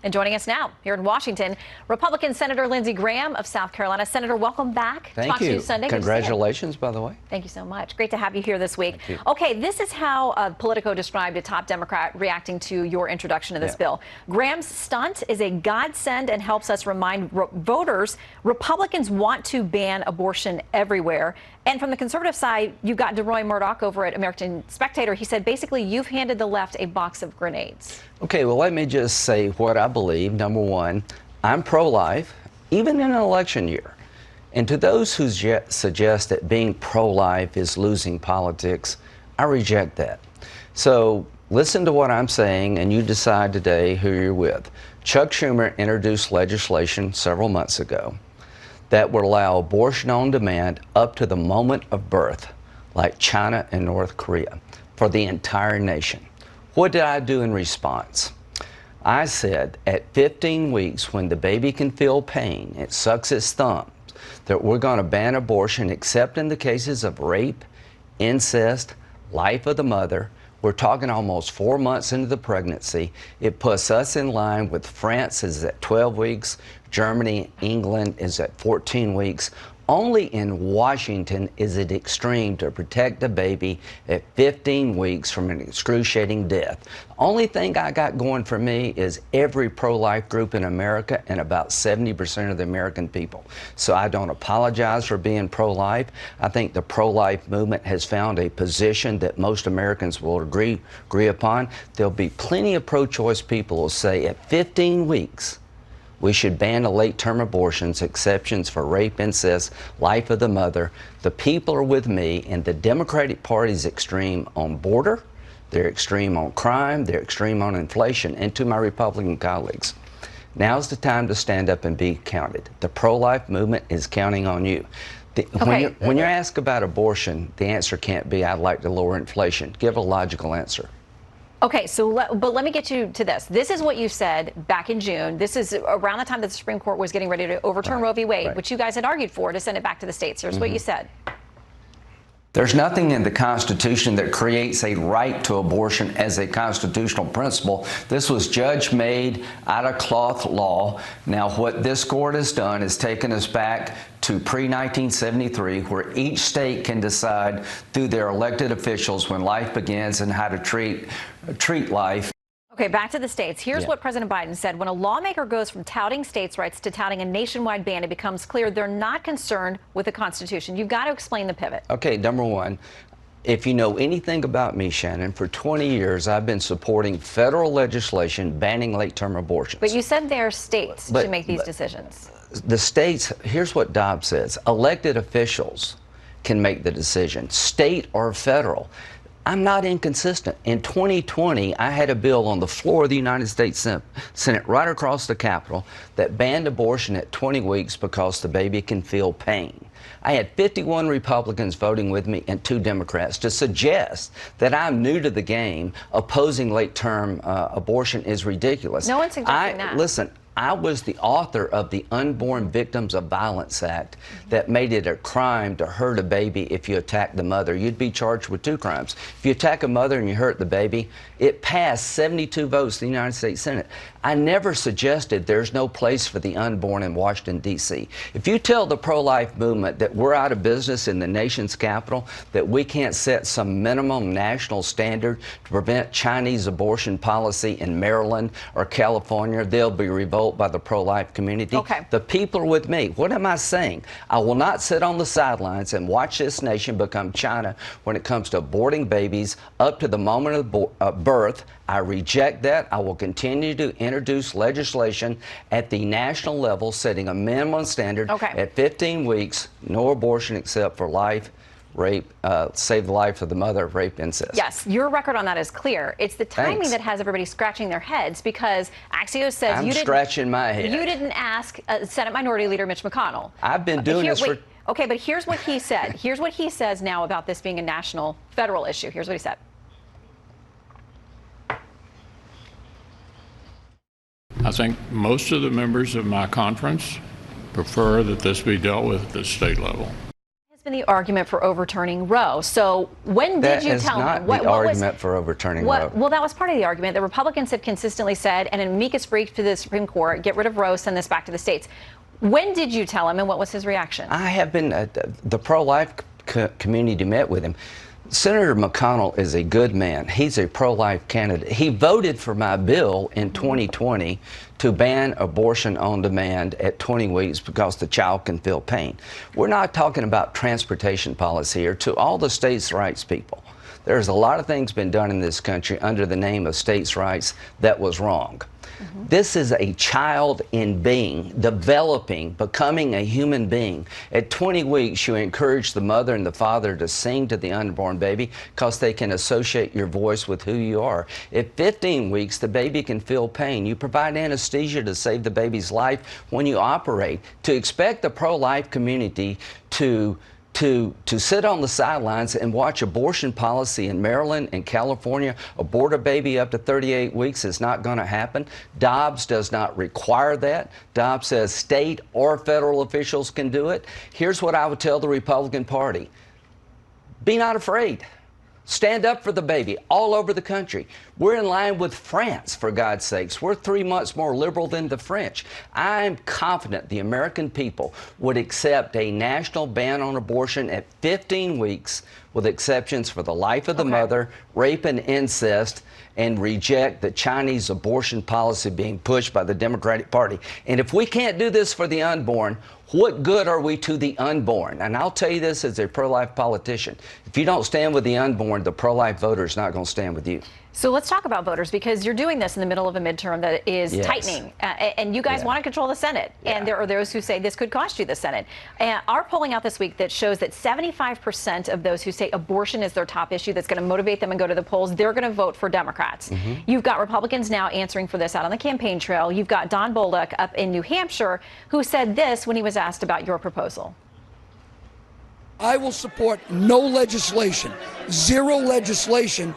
And joining us now here in Washington, Republican Senator Lindsey Graham of South Carolina. Senator, welcome back. Thank Talk you. To you Sunday. Congratulations, by the way. Thank you so much. Great to have you here this week. Thank you. Okay, this is how Politico described a top Democrat reacting to your introduction of this bill. Graham's stunt is a godsend and helps us remind voters Republicans want to ban abortion everywhere. And from the conservative side, you've got DeRoy Murdoch over at American Spectator. He said basically you've handed the left a box of grenades. Okay, well, let me just say what I believe. Number one, I'm pro-life, even in an election year. And to those who suggest that being pro-life is losing politics, I reject that. So listen to what I'm saying, and you decide today who you're with. Chuck Schumer introduced legislation several months ago that would allow abortion on demand up to the moment of birth, like China and North Korea, for the entire nation. What did I do in response? I said at 15 weeks, when the baby can feel pain, it sucks its thumb, that we're going to ban abortion except in the cases of rape, incest, life of the mother. We're talking almost 4 months into the pregnancy. It puts us in line with France is at 12 weeks, Germany, England is at 14 weeks. Only in Washington is it extreme to protect a baby at 15 weeks from an excruciating death. The only thing I got going for me is every pro-life group in America and about 70% of the American people. So I don't apologize for being pro-life. I think the pro-life movement has found a position that most Americans will agree upon. There'll be plenty of pro-choice people who say at 15 weeks, we should ban late-term abortions, exceptions for rape, incest, life of the mother. The people are with me, and the Democratic Party is extreme on border, they're extreme on crime, they're extreme on inflation. And to my Republican colleagues, now's the time to stand up and be counted. The pro-life movement is counting on you. When you're asked about abortion, the answer can't be, I'd like to lower inflation. Give a logical answer. Okay, but let me get you to this. This is what you said back in June. This is around the time that the Supreme Court was getting ready to overturn Roe v. Wade, which you guys had argued for to send it back to the states. Here's what you said. There's nothing in the Constitution that creates a right to abortion as a constitutional principle. This was judge-made, out-of-cloth law. Now, what this court has done is taken us back to pre-1973, where each state can decide through their elected officials when life begins and how to treat life. Okay, back to the states. Here's what President Biden said. When a lawmaker goes from touting states' rights to touting a nationwide ban, it becomes clear they're not concerned with the Constitution. You've got to explain the pivot. Okay, number one, if you know anything about me, Shannon, for 20 years I've been supporting federal legislation banning late-term abortions. But you said their states should make these decisions. The states, here's what Dobbs says, elected officials can make the decision, state or federal. I'm not inconsistent. In 2020, I had a bill on the floor of the United States Senate right across the Capitol that banned abortion at 20 weeks because the baby can feel pain. I had 51 Republicans voting with me and 2 Democrats. To suggest that I'm new to the game, opposing late-term abortion is ridiculous. No one's suggesting that. Listen, I was the author of the Unborn Victims of Violence Act that made it a crime to hurt a baby if you attack the mother. You'd be charged with 2 crimes. If you attack a mother and you hurt the baby, it passed 72 votes in the United States Senate. I never suggested there's no place for the unborn in Washington, D.C. If you tell the pro-life movement that we're out of business in the nation's capital, that we can't set some minimum national standard to prevent Chinese abortion policy in Maryland or California, they'll be revolted by the pro-life community. Okay. The people are with me. What am I saying? I will not sit on the sidelines and watch this nation become China when it comes to aborting babies up to the moment of birth. I reject that. I will continue to introduce legislation at the national level setting a minimum standard at 15 weeks, no abortion except for life, rape, save the life of the mother of rape, incest. Yes, your record on that is clear. It's the timing that has everybody scratching their heads because Axios says I'm scratching my head. You didn't ask Senate Minority Leader Mitch McConnell. I've been doing this for... Okay, but here's what he said. Here's what he says now about this being a national federal issue. Here's what he said. I think most of the members of my conference prefer that this be dealt with at the state level. been the argument for overturning Roe. So when did you tell him? That is not the argument for overturning Roe. Well, that was part of the argument. The Republicans have consistently said, and an amicus brief to the Supreme Court, get rid of Roe, send this back to the states. When did you tell him, and what was his reaction? I have been, the pro-life community met with him. Senator McConnell is a good man. He's a pro-life candidate. He voted for my bill in 2020 to ban abortion on demand at 20 weeks because the child can feel pain. We're not talking about transportation policy here. To all the states' rights people, there's a lot of things been done in this country under the name of states' rights that was wrong. This is a child in being, developing, becoming a human being. At 20 weeks, you encourage the mother and the father to sing to the unborn baby because they can associate your voice with who you are. At 15 weeks, the baby can feel pain. You provide anesthesia to save the baby's life when you operate. To expect the pro-life community to sit on the sidelines and watch abortion policy in Maryland and California abort a baby up to 38 weeks is not going to happen. Dobbs does not require that. Dobbs says state or federal officials can do it. Here's what I would tell the Republican Party. Be not afraid. Stand up for the baby all over the country. We're in line with France, for God's sakes. We're 3 months more liberal than the French. I'm confident the American people would accept a national ban on abortion at 15 weeks, with exceptions for the life of the mother, rape and incest, and reject the Chinese abortion policy being pushed by the Democratic Party. And if we can't do this for the unborn, what good are we to the unborn? And I'll tell you this as a pro-life politician. If you don't stand with the unborn, the pro-life voter is not going to stand with you. So let's talk about voters, because you're doing this in the middle of a midterm that is tightening, and you guys want to control the Senate. And there are those who say this could cost you the Senate. Our polling out this week that shows that 75% of those who say abortion is their top issue that's going to motivate them and go to the polls, they're going to vote for Democrats. You've got Republicans now answering for this out on the campaign trail. You've got Don Bolduc up in New Hampshire who said this when he was asked about your proposal. I will support no legislation, zero legislation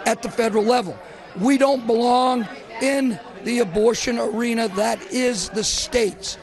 at the federal level. We don't belong in the abortion arena. That is the states.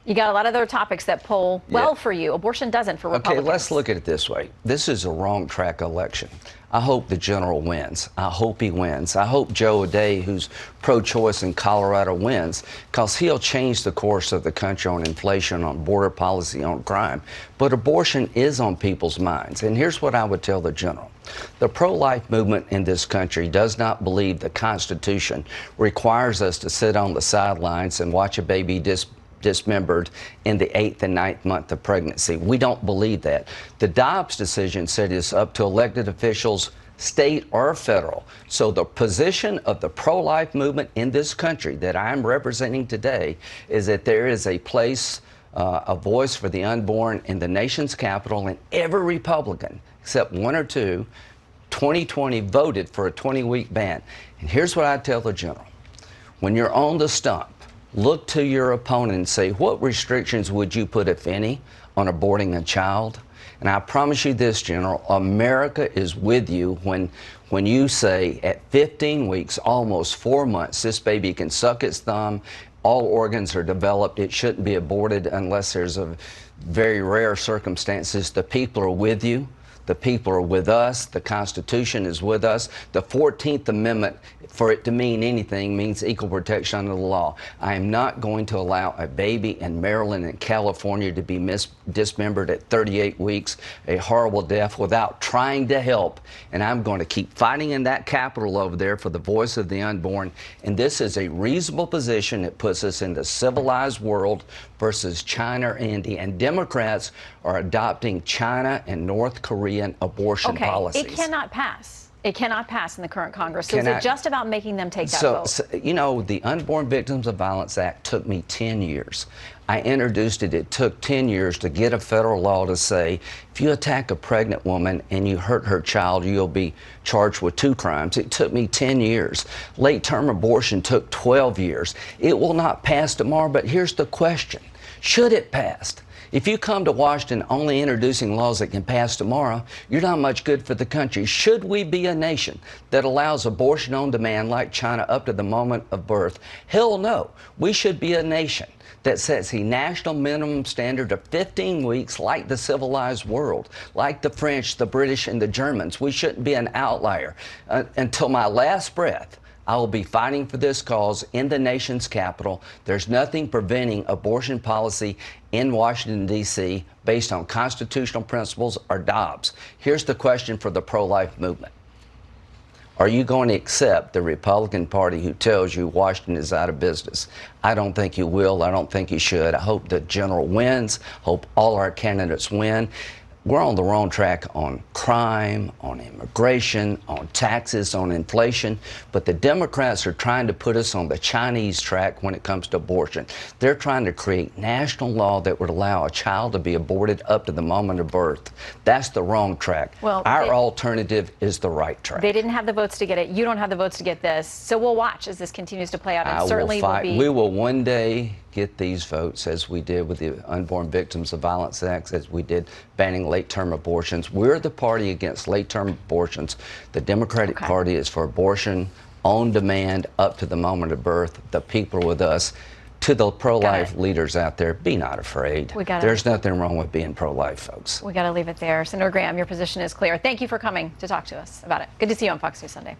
You got a lot of other topics that poll well for you. Abortion doesn't for Republicans. Okay, let's look at it this way. This is a wrong track election. I hope the general wins. I hope he wins. I hope Joe O'Dea, who's pro-choice in Colorado, wins, because he'll change the course of the country on inflation, on border policy, on crime. But abortion is on people's minds. And here's what I would tell the general. The pro-life movement in this country does not believe the Constitution requires us to sit on the sidelines and watch a baby dismembered in the 8th and 9th month of pregnancy. We don't believe that. The Dobbs decision said it's up to elected officials, state or federal. So the position of the pro-life movement in this country that I'm representing today is that there is a place, a voice for the unborn in the nation's capital, and every Republican, except one or two, 2020 voted for a 20-week ban. And here's what I tell the general. When you're on the stump, look to your opponent and say, what restrictions would you put, if any, on aborting a child? And I promise you this, General, America is with you when you say at 15 weeks, almost 4 months, this baby can suck its thumb, all organs are developed, it shouldn't be aborted unless there's a very rare circumstances. The people are with you. The people are with us. The Constitution is with us. The 14th Amendment, for it to mean anything, means equal protection under the law. I am not going to allow a baby in Maryland and California to be dismembered at 38 weeks, a horrible death, without trying to help. And I'm going to keep fighting in that Capitol over there for the voice of the unborn. And this is a reasonable position that puts us in the civilized world versus China or India. And Democrats are adopting China and North Korean abortion policies. It cannot pass. It cannot pass in the current Congress. So is it just about making them take that vote? So, you know, the Unborn Victims of Violence Act took me 10 years. I introduced it. It took 10 years to get a federal law to say, if you attack a pregnant woman and you hurt her child, you'll be charged with 2 crimes. It took me 10 years. Late-term abortion took 12 years. It will not pass tomorrow, but here's the question. Should it pass? If you come to Washington only introducing laws that can pass tomorrow, you're not much good for the country. Should we be a nation that allows abortion on demand like China up to the moment of birth? Hell no. We should be a nation that sets a national minimum standard of 15 weeks like the civilized world, like the French, the British, and the Germans. We shouldn't be an outlier. Until my last breath, I will be fighting for this cause in the nation's capital. There's nothing preventing abortion policy in Washington, D.C. based on constitutional principles or Dobbs. Here's the question for the pro-life movement. Are you going to accept the Republican Party who tells you Washington is out of business? I don't think you will. I don't think you should. I hope the general wins. Hope all our candidates win. We're on the wrong track on crime, on immigration, on taxes, on inflation, but the Democrats are trying to put us on the Chinese track when it comes to abortion. They're trying to create national law that would allow a child to be aborted up to the moment of birth. That's the wrong track. Well, our alternative is the right track. They didn't have the votes to get it. You don't have the votes to get this. So we'll watch as this continues to play out. And certainly will be. We will one day get these votes, as we did with the Unborn Victims of Violence Act, as we did banning late-term abortions. We're the party against late-term abortions. The Democratic Party is for abortion on demand up to the moment of birth. The people are with us. To the pro-life leaders out there, be not afraid. There's nothing wrong with being pro-life, folks. We got to leave it there. Senator Graham, your position is clear. Thank you for coming to talk to us about it. Good to see you on Fox News Sunday.